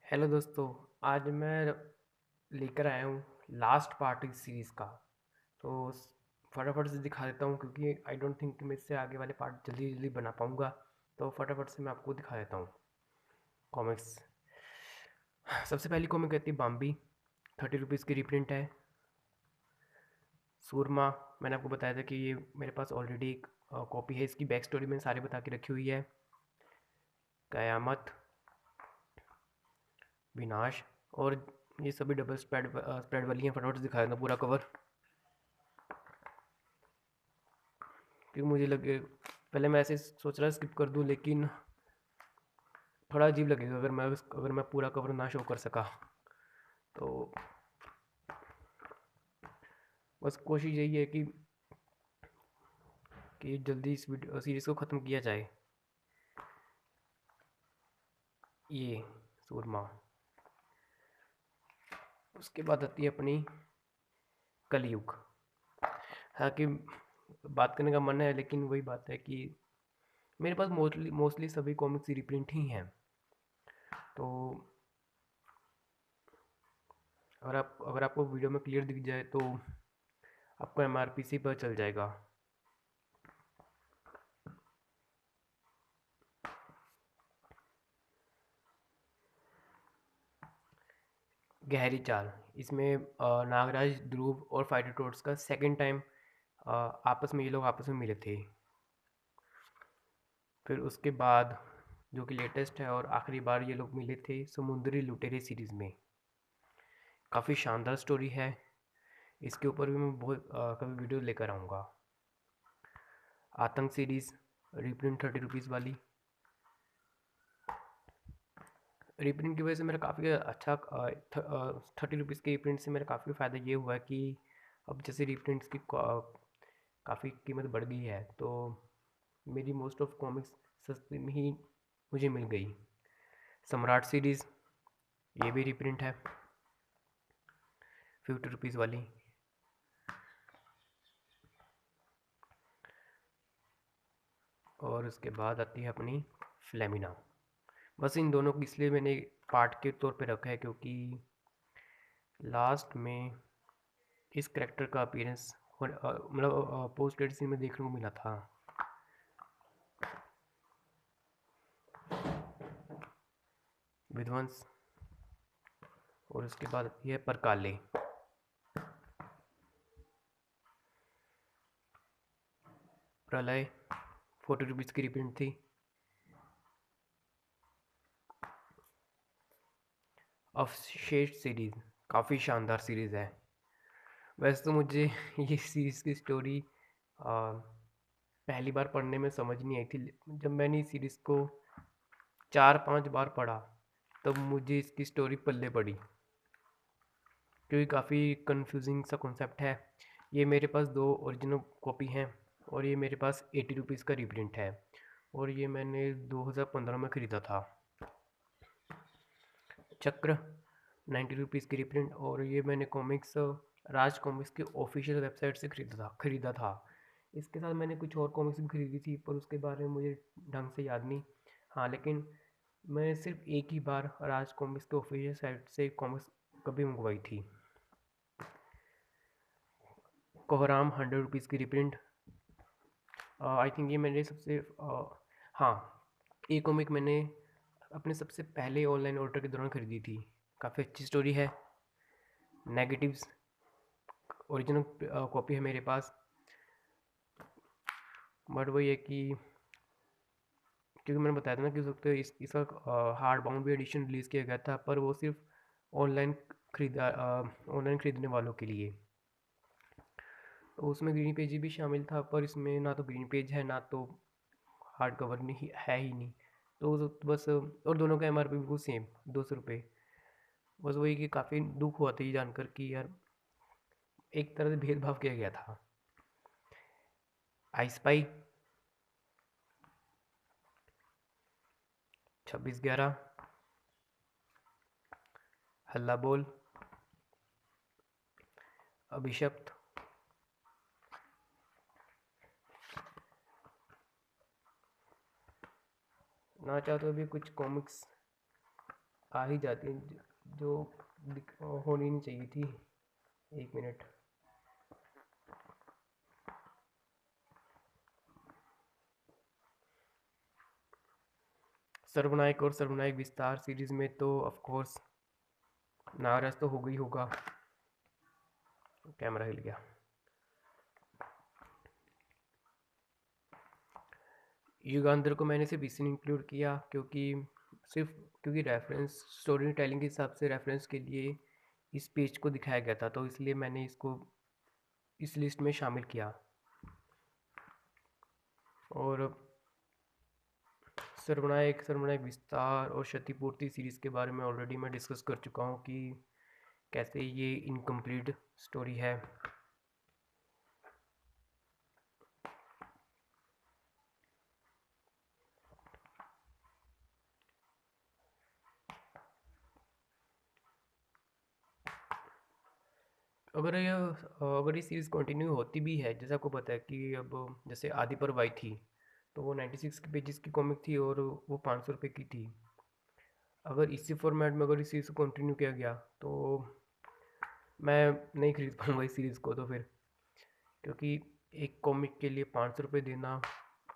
Hello दोस्तों। आज मैं लेकर आया हूँ लास्ट पार्ट इस सीरीज़ का। तो फटाफट से दिखा देता हूँ क्योंकि आई डोंट थिंक कि मैं इससे आगे वाले पार्ट जल्दी जल्दी बना पाऊँगा। तो फटाफट से मैं आपको दिखा देता हूँ कॉमिक्स। सबसे पहली कॉमिक कहती है बाम्बी। 30 रुपीज़ की रिप्रिंट है। सूरमा, मैंने आपको बताया था कि ये मेरे पास ऑलरेडी एक कॉपी है। इसकी बैक स्टोरी मैंने सारी बता के रखी हुई है। कयामत, विनाश और ये सभी डबल स्प्रेड वाली हैं। फटाफट से दिखा देता हूँ पूरा कवर, क्योंकि मुझे लगे पहले मैं ऐसे सोच रहा स्किप कर दूं, लेकिन थोड़ा अजीब लगेगा अगर मैं पूरा कवर ना शो कर सका। तो बस कोशिश यही है कि जल्दी इस वीडियो सीरीज़ को ख़त्म किया जाए। ये सूरमा। उसके बाद आती है अपनी कलयुग। हालांकि बात करने का मन है, लेकिन वही बात है कि मेरे पास मोस्टली मोस्टली सभी कॉमिक्स रिप्रिंट ही हैं। तो अगर आपको वीडियो में क्लियर दिख जाए तो आपको एमआरपी पर चल जाएगा। गहरी चाल, इसमें नागराज, ध्रुव और फाइटर टोट्स का सेकंड टाइम आपस में ये लोग आपस में मिले थे। फिर उसके बाद जो कि लेटेस्ट है और आखिरी बार ये लोग मिले थे समुद्री लुटेरे सीरीज़ में। काफ़ी शानदार स्टोरी है। इसके ऊपर भी मैं बहुत कभी वीडियो लेकर आऊँगा। आतंक सीरीज़ रीप्रिंट 30 रुपीज़ वाली। रीप्रिंट की वजह से मेरा काफ़ी अच्छा 30 रुपीज़ के रीप्रिंट से मेरा काफ़ी फ़ायदा ये हुआ कि अब जैसे रीप्रिंट्स की काफ़ी कीमत बढ़ गई है, तो मेरी मोस्ट ऑफ कॉमिक्स सस्ते में ही मुझे मिल गई। सम्राट सीरीज़, ये भी रीप्रिंट है 50 रुपीज़ वाली। और उसके बाद आती है अपनी फ्लेमिना। बस इन दोनों को इसलिए मैंने पार्ट के तौर पे रखा है क्योंकि लास्ट में इस करेक्टर का अपीयरेंस मतलब पोस्ट क्रेडिट सीन में देखने को मिला था। विध्वंस। और उसके बाद आती है परकाले। प्रलय 40 रुपीज़ की रिप्रिंट थी। अवशेष सीरीज़ काफ़ी शानदार सीरीज़ है। वैसे तो मुझे ये सीरीज़ की स्टोरी पहली बार पढ़ने में समझ नहीं आई थी। जब मैंने इस सीरीज़ को 4-5 बार पढ़ा तब मुझे इसकी स्टोरी पल्ले पड़ी, क्योंकि काफ़ी कंफ्यूजिंग सा कॉन्सेप्ट है। ये मेरे पास दो ओरिजिनल कॉपी हैं और ये मेरे पास 80 रुपीज़ का रिप्रिंट है, और ये मैंने 2015 में ख़रीदा था। चक्र 90 रुपीज़ की रिप्रिंट, और ये मैंने कॉमिक्स राज कॉमिक्स की ऑफिशियल वेबसाइट से ख़रीदा था। इसके साथ मैंने कुछ और कॉमिक्स भी ख़रीदी थी, पर उसके बारे में मुझे ढंग से याद नहीं। हाँ, लेकिन मैं सिर्फ एक ही बार राज कॉमिक्स के ऑफिशियल साइट से कॉमिक्स कभी मंगवाई थी। कोहराम 100 रुपीज़ की रिप्रिंट। आई थिंक ये मैंने सबसे हाँ, ये कॉमिक मैंने अपने सबसे पहले ऑनलाइन ऑर्डर के दौरान ख़रीदी थी। काफ़ी अच्छी स्टोरी है। नेगेटिव्स ओरिजिनल कॉपी है मेरे पास, बट वही है कि क्योंकि मैंने बताया था ना कि उस वक्त इसका हार्ड बाउंड भी एडिशन रिलीज़ किया गया था, पर वो सिर्फ ऑनलाइन खरीदने वालों के लिए। तो उसमें ग्रीन पेज भी शामिल था, पर इसमें ना तो ग्रीन पेज है ना तो हार्ड कवर नहीं है ही नहीं। तो बस, और दोनों का एमआरपी बिल्कुल सेम 200 रुपये। बस वही कि काफ़ी दुख हुआ था ये जानकर कि यार एक तरह से भेदभाव किया गया था। I spy 26/11। हल्ला बोल, अभिशप्त, ना चाहो तो भी कुछ कॉमिक्स आ ही जाती है जो होनी नहीं चाहिए थी। 1 मिनट। सर्वनायक और सर्वनायक विस्तार सीरीज में तो ऑफ कोर्स नाराज तो हो गई होगा। कैमरा हिल गया। युगांधर को मैंने सिर्फ इसलिए इंक्लूड किया क्योंकि रेफरेंस स्टोरी टेलिंग के हिसाब से रेफरेंस के लिए इस पेज को दिखाया गया था, तो इसलिए मैंने इसको इस लिस्ट में शामिल किया। और सर्वनायक सर्वनायक विस्तार और क्षतिपूर्ति सीरीज़ के बारे में ऑलरेडी मैं डिस्कस कर चुका हूँ कि कैसे ये इनकम्प्लीट स्टोरी है। अगर ये सीरीज़ कंटिन्यू होती भी है, जैसे आपको पता है कि अब जैसे आदि पर वाई थी, तो वो 96 के पेजेस की कॉमिक थी और वो 500 रुपये की थी। अगर इसी फॉर्मेट में अगर इस सीरीज़ को कंटिन्यू किया गया तो मैं नहीं खरीद पाऊँगा इस सीरीज़ को, तो फिर क्योंकि एक कॉमिक के लिए 500 रुपये देना,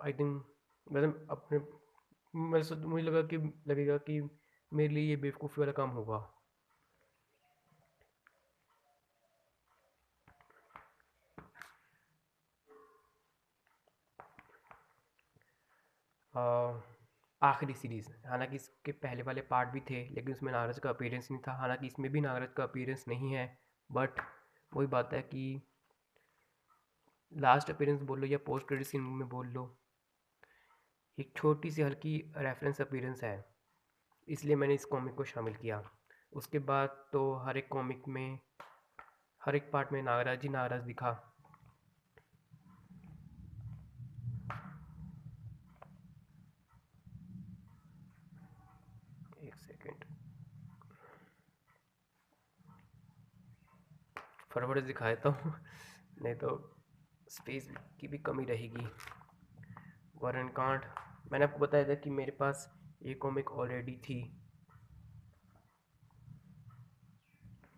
आई थिंक मतलब मुझे लगेगा कि मेरे लिए ये बेवकूफ़ी वाला काम होगा। आखिरी सीरीज़, हालांकि इसके पहले वाले पार्ट भी थे लेकिन उसमें नागराज का अपीयरेंस नहीं था, हालांकि इसमें भी नागराज का अपीयरेंस नहीं है, बट वही बात है कि लास्ट अपीयरेंस बोल लो या पोस्ट क्रेडिट सीन में बोल लो, एक छोटी सी हल्की रेफरेंस अपीयरेंस है, इसलिए मैंने इस कॉमिक को शामिल किया। उसके बाद तो हर एक कॉमिक में हर एक पार्ट में नागराज ही नागराज दिखा। एक सेकेंड, फटाफट दिखा देता हूँ नहीं तो स्पेस की भी कमी रहेगी। वरुण कांड, मैंने आपको बताया था कि मेरे पास ये कॉमिक ऑलरेडी थी।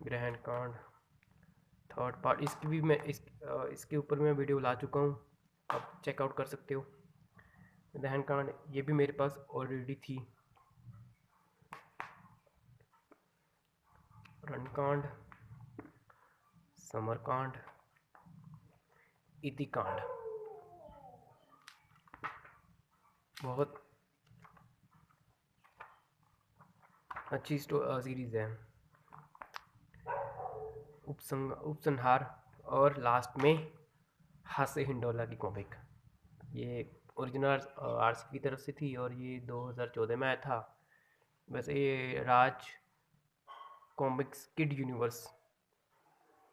ग्रहण कांड थर्ड पार्ट, इसकी भी मैं इसके ऊपर मैं वीडियो ला चुका हूँ, आप चेकआउट कर सकते हो। ग्रहण कांड ये भी मेरे पास ऑलरेडी थी। रणकांड, समरकांड, इतिकांड, बहुत अच्छी सीरीज़ है। उपसंहार और लास्ट में हास्य हिंडोला की कॉमिक, ये ओरिजिनल आर्ट्स की तरफ से थी और ये 2014 में आया था। वैसे ये राज कॉमिक्स किड यूनिवर्स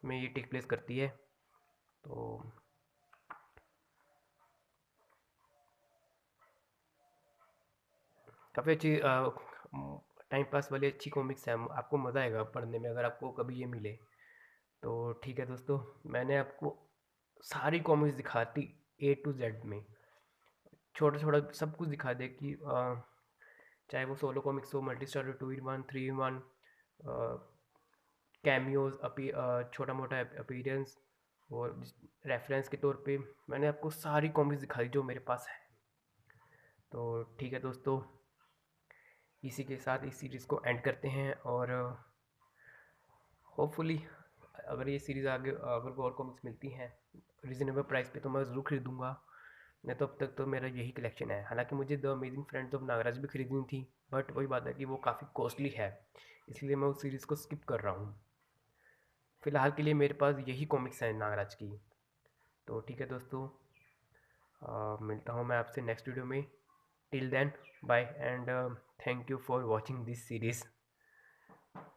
में ये टेक प्लेस करती है, तो काफ़ी अच्छी टाइम पास वाली अच्छी कॉमिक्स है, आपको मज़ा आएगा पढ़ने में अगर आपको कभी ये मिले तो। ठीक है दोस्तों, मैंने आपको सारी कॉमिक्स दिखाती A to Z में, छोटा छोटा सब कुछ दिखा दे कि चाहे वो सोलो कॉमिक्स हो, multi star, 2 in 1, 3 in 1, cameos, छोटा मोटा अपीयरेंस और रेफरेंस के तौर पे मैंने आपको सारी कॉमिक्स दिखाई जो मेरे पास है। तो ठीक है दोस्तों, इसी के साथ इस सीरीज़ को एंड करते हैं और होपफुली अगर ये सीरीज़ आगे अगर को और कॉमिक्स मिलती हैं रीज़नेबल प्राइस पे तो मैं ज़रूर खरीदूँगा, नहीं तो अब तक तो मेरा यही कलेक्शन है। हालांकि मुझे the amazing friends of Nagraj भी खरीदनी थी, बट वही बात है कि वो काफ़ी कॉस्टली है, इसलिए मैं उस सीरीज़ को स्किप कर रहा हूँ। फ़िलहाल के लिए मेरे पास यही कॉमिक्स हैं नागराज की। तो ठीक है दोस्तों, मिलता हूँ मैं आपसे नेक्स्ट वीडियो में। Till then bye and thank you for watching this series.